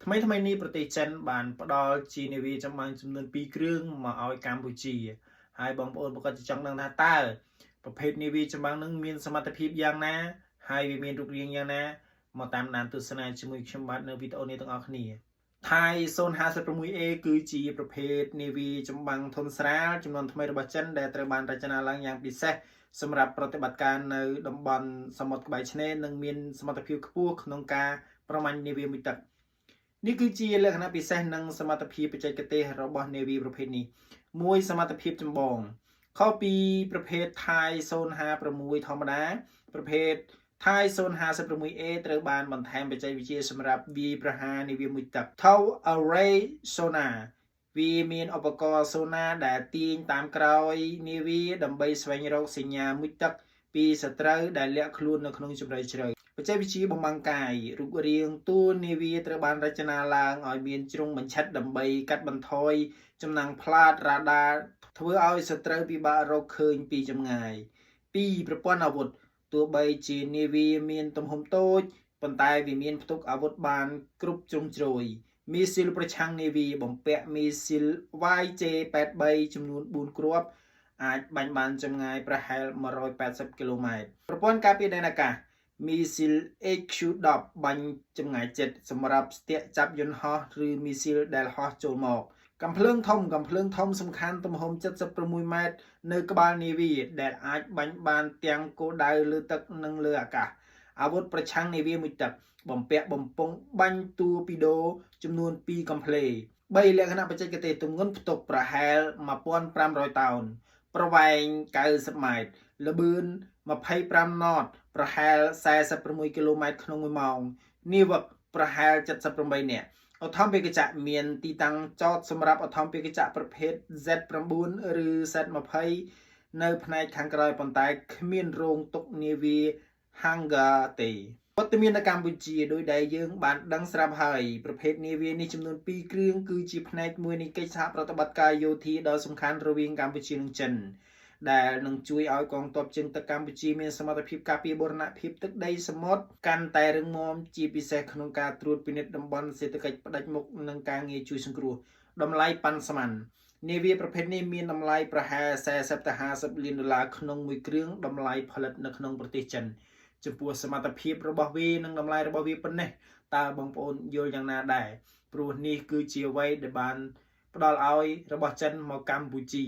ថ្មីនេះប្រទេសចិនបានផ្ដល់ជានាវាចម្បាំងចំនួន2គ្រឿងមកឲ្យកម្ពុជាហើយបងប្អូនប្រកាសចង់ដឹងថាតើប្រភេទនាវាចម្បាំងនឹងមានសមត្ថភាពយ៉ាងណាហើយវាមានរូបរាងយ៉ាងណាមកតាមដានទស្សនាជាមួយខ្ញុំបាទនៅវីដេអូនេះទាំងអស់គ្នាថៃ 056A គឺជាប្រភេទនាវាចម្បាំងធុនស្រាលចំនួនថ្មីរបស់ចិនដែលត្រូវបានរចនាឡើងយ៉ាងពិសេសសម្រាប់ប្រតិបត្តិការនៅតំបន់សមុទ្រក្បែរឆ្នេរនិងមានសមត្ថភាពខ្ពស់ក្នុងការប្រមាញ់នាវាមួយទឹកនេះគឺជាលក្ខណៈពិសេសនិងសមត្ថភាពបច្ចេកទេសរបស់នាវាប្រភេទនេះមួយសមត្ថភាពចម្បងខុសពីប្រភេទថៃ 056 ធម្មតាប្រភេទថៃ 056A ត្រូវបានបន្ថែមបច្ចេកវិទ្យាសម្រាប់វាយប្រហារនាវាមួយទឹក Tow Array Sonar វាមានឧបករណ៍ Sonar ដែលទាញតាមក្រោយនាវាដើម្បីស្វែងរកសញ្ញាមួយទឹកពីសត្រូវដែលលាក់ខ្លួននៅក្នុងជម្រៅជ្រៅបច្ចេកវិទ្យាបំបាំងកាយរូបរាងតួនាវាត្រូវបានរចនាឡើងឲ្យមានជ្រុងបញ្ឆិតដើម្បីកាត់បន្ថយចំណាំងផ្លាតរ៉ាដាធ្វើឲ្យសត្រូវពិបាករកឃើញពីចម្ងាយពីប្រព័ន្ធអាវុធទោះបីជានាវាមានទំហំតូចប៉ុន្តែវាមានផ្ទុកអាវុធបានគ្រប់ជ្រុងជ្រោយមីស៊ីលប្រឆាំងនាវាបំពាក់មីស៊ីល YJ-83 ចំនួន4គ្រាប់អាចបាញ់បានចម្ងាយប្រហែល180គីឡូម៉ែត្រប្រព័ន្ធការពារដែនអាកាសមីស៊ីល HQ-10 បាញ់ចម្ងាយជិតសម្រាប់ស្ទាក់ចាប់យន្តហោះឬមីស៊ីលដែលហោះចូលមកកាំភ្លើងធំសំខាន់ទំហំ76ម៉ែត្រនៅក្បាលនាវាដែលអាចបាញ់បានទាំងគោលដៅលើទឹកនិងលើអាកាសអាវុធប្រឆាំងនាវាមួយទឹកបំពាក់បំពង់បាញ់ទូពីដូចំនួន2កំភ្លេ3លក្ខណៈបច្ចេកទេសទម្ងន់ផ្ទុកប្រហែល1500តោនប្រវែង90ម៉ែត្រល្បឿន25ណតប្រហែល46គីឡូម៉ែត្រក្នុង1ម៉ោងនាវិកប្រហែល78នាក់ឧទ្ធម្ភាគចក្រមានទីតាំងចតសម្រាប់ឧទ្ធម្ភាគចក្រប្រភេទ Z9 ឬ Z20 នៅផ្នែកខាងក្រោយប៉ុន្តែគ្មានរោងទុកនាវា Hangar ទេវត្តមាននៅកម្ពុជាដោយដែលយើងបានដឹងស្រាប់ហើយប្រភេទនាវានេះចំនួន2គ្រឿងគឺជាផ្នែកមួយនៃកិច្ចសហប្រតិបត្តិការយោធាដ៏សំខាន់រវាងកម្ពុជានិងចិនដែលនឹងជួយឲ្យកងទ័ពជើងទឹកកម្ពុជាមានសមត្ថភាពការពារបូរណភាពទឹកដីសមុទ្រកាន់តែរឹងមាំជាពិសេសក្នុងការត្រួតពិនិត្យតំបន់សេដ្ឋកិច្ចផ្ដាច់មុខនិងការងារជួយសង្គ្រោះតម្លៃប៉ាន់ស្មាននាវាប្រភេទនេះមានតម្លៃប្រហែល40ទៅ50លានដុល្លារក្នុងមួយគ្រឿងតម្លៃផលិតនៅក្នុងប្រទេសចិនចំពោះសមត្ថភាពរបស់វានិងតម្លៃរបស់វាប៉ុណ្ណេះតើបងប្អូនយល់យ៉ាងណាដែរព្រោះនេះគឺជាអ្វីដែលបានផ្ដល់ឲ្យរបស់ចិនមកកម្ពុជា